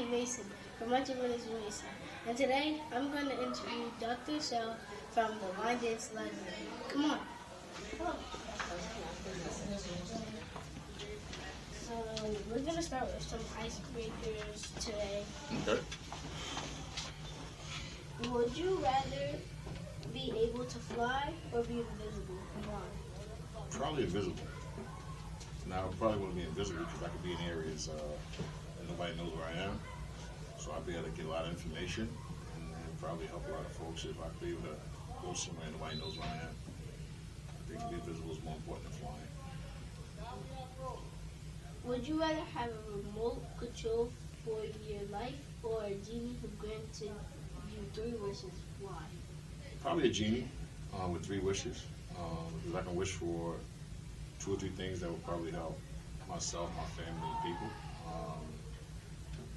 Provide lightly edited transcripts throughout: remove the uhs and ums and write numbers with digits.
Mason from Wyandanch, Mason. And today I'm going to interview Dr. Shell from the Wyandanch Library. Come on. Oh. So we're going to start with some icebreakers today. Okay. Would you rather be able to fly or be invisible? And why? Probably invisible. Now, I probably want to be invisible because I could be in areas that nobody knows where I am. So I'd be able to get a lot of information and probably help a lot of folks if I could be able to go somewhere and nobody knows where I am. I think to be invisible is more important than flying. Would you rather have a remote control for your life or a genie who granted you 3 wishes? Why? Probably a genie with 3 wishes because I can wish for 2 or 3 things that would probably help myself, my family, and people.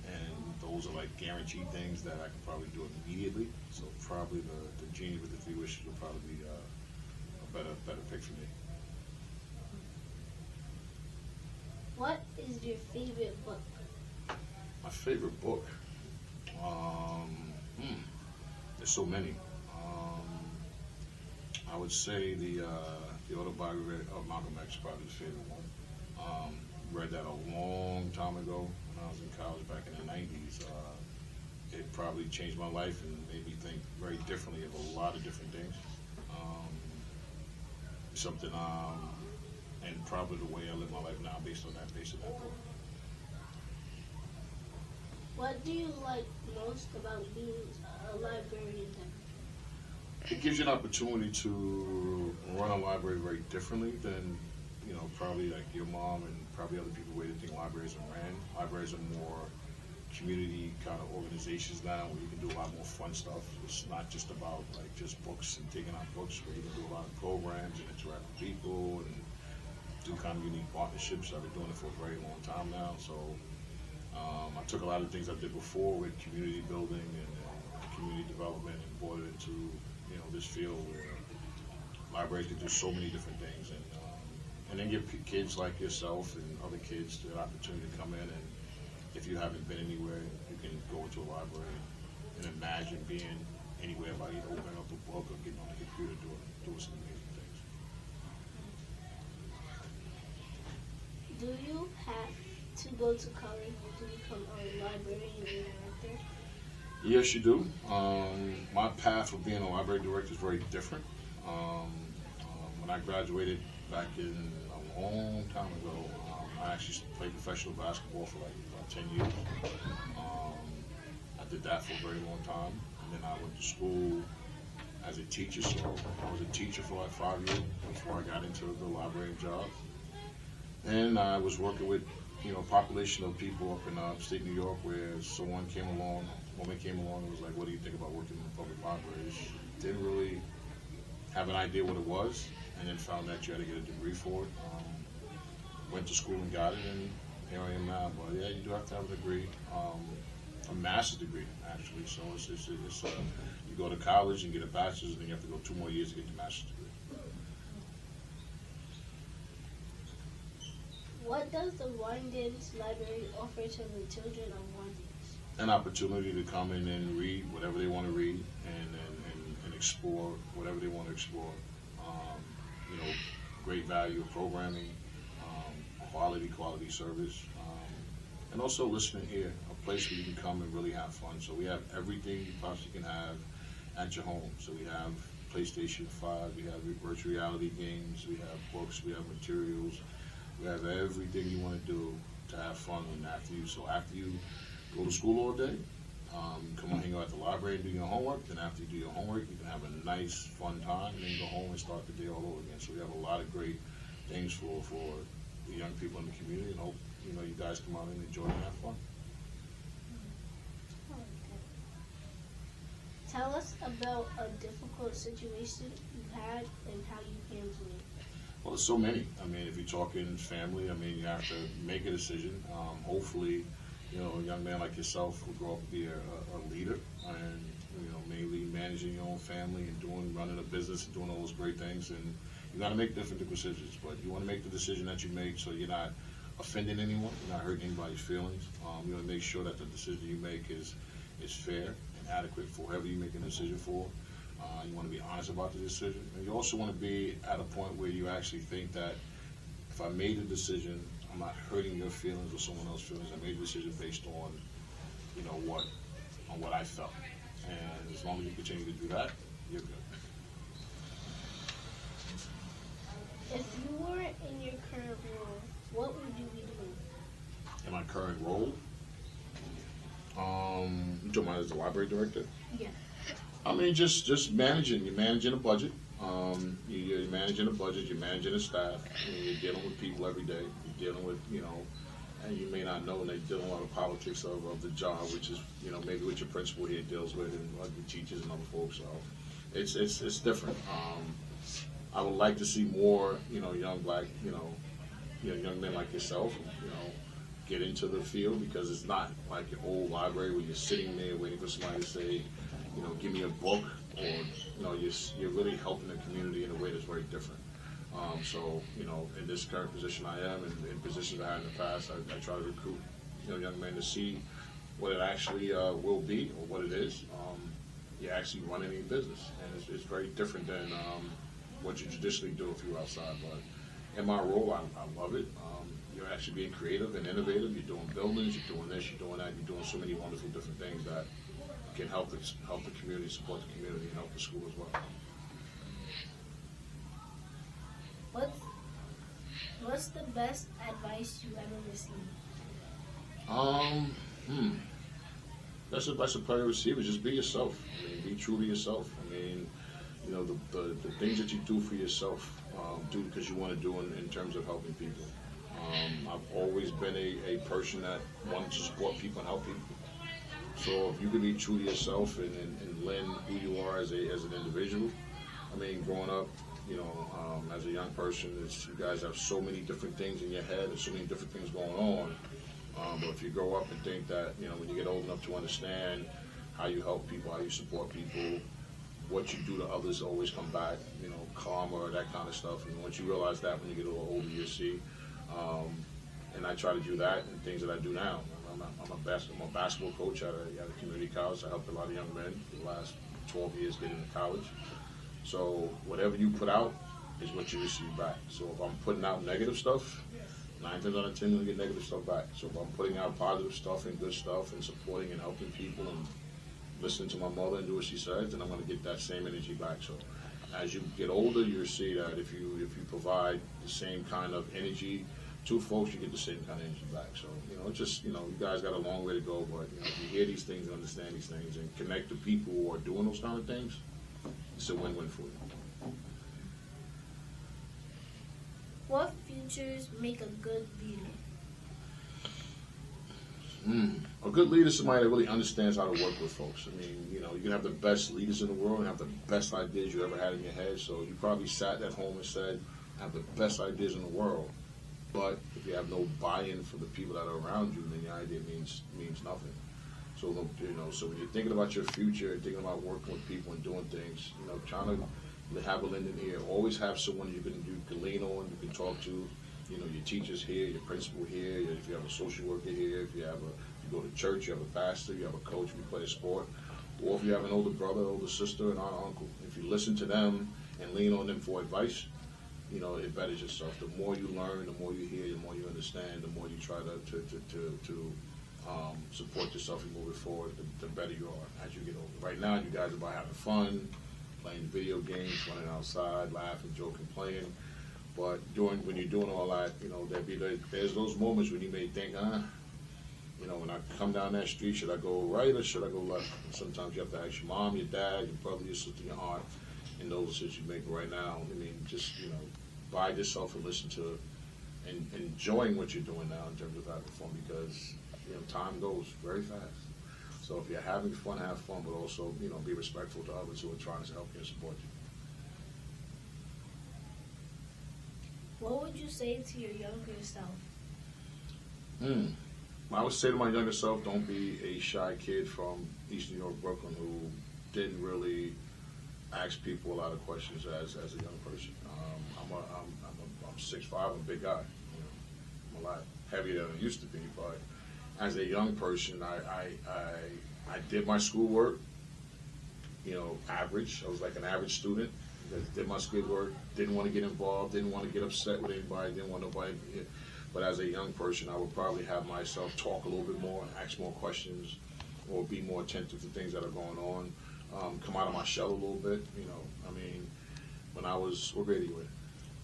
And those are like guaranteed things that I can probably do immediately. So probably the genie with the 3 wishes would probably be a better pick for me. What is your favorite book? My favorite book? There's so many. I would say the autobiography of Malcolm X is probably the favorite one. Read that a long time ago when I was in college back in the 90s. It probably changed my life and made me think very differently of a lot of different things. And probably the way I live my life now based on that book. What do you like most about being a librarian then? It gives you an opportunity to run a library very differently than, probably like your mom and probably other people the way they think libraries are ran. Libraries are more community kind of organizations now where you can do a lot more fun stuff. It's not just about like just books and taking out books, but you can do a lot of programs and interact with people and do kind of unique partnerships. I've been doing it for a very long time now, so I took a lot of things I did before with community building and community development and brought it into this field where libraries can do so many different things and then give kids like yourself and other kids the opportunity to come in, and if you haven't been anywhere, you can go into a library and imagine being anywhere by either opening up a book or getting on the computer doing some amazing things. Do you have to go to college to become a librarian and director? Yes, you do. My path for being a library director is very different. When I graduated back in a long time ago, I actually played professional basketball for like about 10 years. I did that for a very long time. And then I went to school as a teacher, so I was a teacher for like 5 years before I got into the library job. And I was working with population of people up in upstate New York where a woman came along and was like, what do you think about working in the public libraries? Didn't really have an idea what it was, and then found that you had to get a degree for it. Went to school and got it, and here I am now. But yeah, you do have to have a degree, a master's degree actually. So it's you go to college and get a bachelor's, and then you have to go 2 more years to get your master's degree. What does the Wyandanch Library offer to the children of Wyandanch? An opportunity to come in and read whatever they want to read and explore whatever they want to explore. Great value of programming, quality service, and also listening here, a place where you can come and really have fun. So we have everything you possibly can have at your home. So we have PlayStation 5, we have virtual reality games, we have books, we have materials. We have everything you want to do to have fun after you go to school all day, come on, hang out at the library and do your homework. Then after you do your homework, you can have a nice, fun time, and then go home and start the day all over again. So we have a lot of great things for the young people in the community, and hope you guys come out and enjoy and have fun. Tell us about a difficult situation you had and how you handled it. Well, there's so many. I mean, if you're talking family, you have to make a decision. Hopefully, a young man like yourself will grow up to be a leader and, mainly managing your own family and running a business and doing all those great things. And you got to make different decisions, but you want to make the decision that you make so you're not offending anyone, you're not hurting anybody's feelings. You want to make sure that the decision you make is fair and adequate for whoever you make a decision for. You want to be honest about the decision, and you also want to be at a point where you actually think that if I made a decision, I'm not hurting your feelings or someone else's feelings. I made a decision based on, on what I felt, and as long as you continue to do that, you're good. If you weren't in your current role, what would you be doing? In my current role, you talking about as the library director? Yeah. I mean, just managing. You're managing a budget. You're managing a budget. You're managing a staff. You're dealing with people every day. You're dealing with, and you may not know, and they're dealing with a lot of politics of the job, which is, maybe what your principal here deals with, and like the teachers and other folks. So it's different. I would like to see more, young black, young men like yourself, get into the field, because it's not like your old library where you're sitting there waiting for somebody to say, give me a book, or you're really helping the community in a way that's very different. So in this current position I am, and in positions I had in the past, I try to recruit young men to see what it actually will be, or what it is. You're actually running a business, and it's very different than what you traditionally do if you're outside. But in my role, I love it. You're actually being creative and innovative. You're doing buildings, you're doing this, you're doing that, you're doing so many wonderful different things that can help the community, support the community, and help the school as well. What's the best advice you ever received? Best advice a player receives is just be yourself. I mean, be true to yourself. I mean, the things that you do for yourself, do because you want to do in terms of helping people. I've always been a person that wanted to support people and help people. So if you can be true to yourself and lend who you are as an individual. I mean, growing up, as a young person, you guys have so many different things in your head and so many different things going on. But if you grow up and think that, when you get old enough to understand how you help people, how you support people, what you do to others always come back, karma, that kind of stuff. And once you realize that, when you get a little older, you'll see. And I try to do that in things that I do now. I'm a basketball coach at a community college. I helped a lot of young men for the last 12 years get into college. So whatever you put out is what you receive back. So if I'm putting out negative stuff, 9 times out of 10 I'm gonna get negative stuff back. So if I'm putting out positive stuff and good stuff and supporting and helping people and listening to my mother and do what she says, then I'm gonna get that same energy back. So as you get older, you'll see that if you provide the same kind of energy to folks, you get the same kind of energy back. So, you guys got a long way to go, but, if you hear these things and understand these things and connect to people who are doing those kind of things, it's a win-win for you. What features make a good leader? A good leader is somebody that really understands how to work with folks. I mean, you can have the best leaders in the world and have the best ideas you ever had in your head. So you probably sat at home and said, I have the best ideas in the world. But if you have no buy-in from the people that are around you, then your idea means nothing. So, so when you're thinking about your future, thinking about working with people and doing things, trying to have a lending ear. Always have someone you can lean on, you can talk to. Your teachers here, your principal here. If you have a social worker here, if you go to church, you have a pastor, you have a coach, if you play a sport, or if you have an older brother, older sister, and aunt, uncle. If you listen to them and lean on them for advice, it betters yourself. The more you learn, the more you hear, the more you understand, the more you try to support yourself and move it forward, the better you are as you get older. Right now, you guys are about having fun, playing video games, running outside, laughing, joking, playing. But when you're doing all that, there's those moments when you may think, when I come down that street, should I go right or should I go left? And sometimes you have to ask your mom, your dad, your brother, your sister, your aunt, and those decisions you make right now. I mean, just, bide yourself and listen to and enjoying what you're doing now in terms of having fun, because, time goes very fast. So if you're having fun, have fun, but also, be respectful to others who are trying to help you and support you. What would you say to your younger self? I would say to my younger self, don't be a shy kid from East New York, Brooklyn, who didn't really ask people a lot of questions as a young person. I'm 6'5", I'm a big guy. a lot heavier than it used to be. But as a young person, I did my schoolwork, average. I was like an average student. Did my schoolwork, didn't want to get involved, didn't want to get upset with anybody, didn't want nobody. But as a young person, I would probably have myself talk a little bit more, ask more questions, or be more attentive to things that are going on. Come out of my shell a little bit. When I was, what grade are you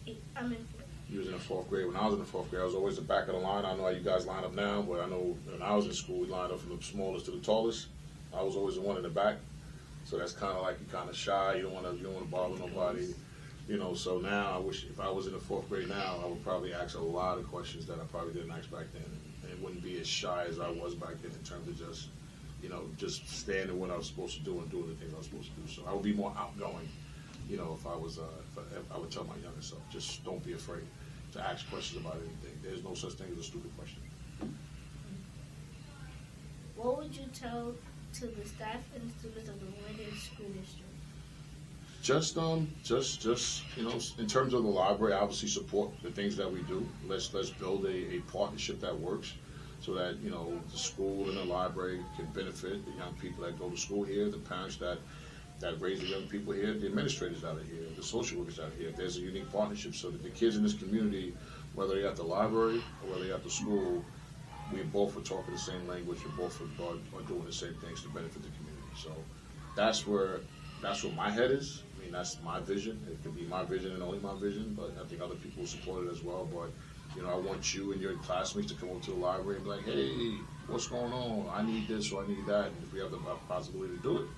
in? I'm in. You was in the fourth grade. When I was in the fourth grade, I was always the back of the line. I know how you guys line up now, but I know when I was in school, we lined up from the smallest to the tallest. I was always the one in the back. So that's kind of like you're kind of shy. You don't want to bother nobody. So now I wish if I was in the fourth grade now, I would probably ask a lot of questions that I probably didn't ask back then, and it wouldn't be as shy as I was back then in terms of just standing what I was supposed to do and doing the things I was supposed to do. So I would be more outgoing. If I was, if I would tell my younger self, just don't be afraid to ask questions about anything. There's no such thing as a stupid question. What would you tell to the staff and students of the Wyandanch School District? Just in terms of the library, obviously support the things that we do. Let's build a partnership that works, so that the school and the library can benefit the young people that go to school here, the parents that raise the young people here, the administrators out of here, the social workers out of here. There's a unique partnership so that the kids in this community, whether they're at the library or whether they're at the school, we both are talking the same language and both are doing the same things to benefit the community. So that's where my head is. That's my vision. It could be my vision and only my vision, but I think other people will support it as well. But I want you and your classmates to come over to the library and be like, hey, what's going on? I need this or I need that. And if we have the possibility to do it,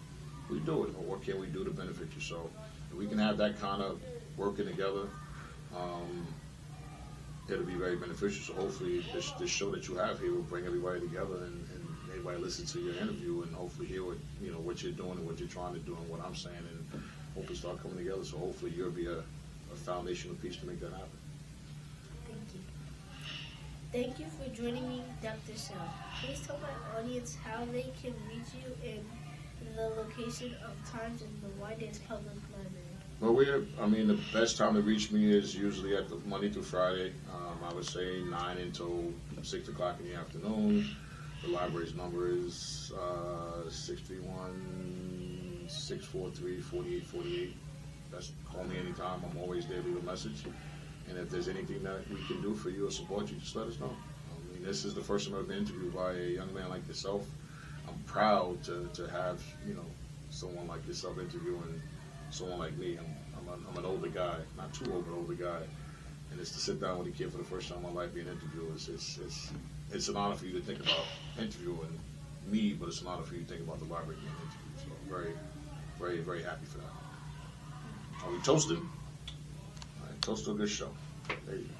we do it. Or what can we do to benefit you? So if we can have that kind of working together, it'll be very beneficial. So hopefully this show that you have here will bring everybody together and everybody listen to your interview and hopefully hear what you're doing and what you're trying to do and what I'm saying, and hopefully start coming together. So hopefully you'll be a foundational piece to make that happen. Thank you. Thank you for joining me, Dr. Shell. Please tell my audience how they can reach you and the location of times in the Wyandanch Public Library. Well, the best time to reach me is usually at the Monday through Friday. I would say 9 until 6 o'clock in the afternoon. The library's number is 631-643-4848. Call me anytime. I'm always there. Leave a message. And if there's anything that we can do for you or support you, just let us know. This is the first time I've been interviewed by a young man like yourself. I'm proud to have someone like yourself interviewing someone like me. I'm an older guy, not too old, but older guy. And it's to sit down with a kid for the first time in my life being interviewed. It's an honor for you to think about interviewing me, but it's an honor for you to think about the library being interviewed. So I'm very, very, very happy for that. Are we toasting? All right, toast to a good show. There you go.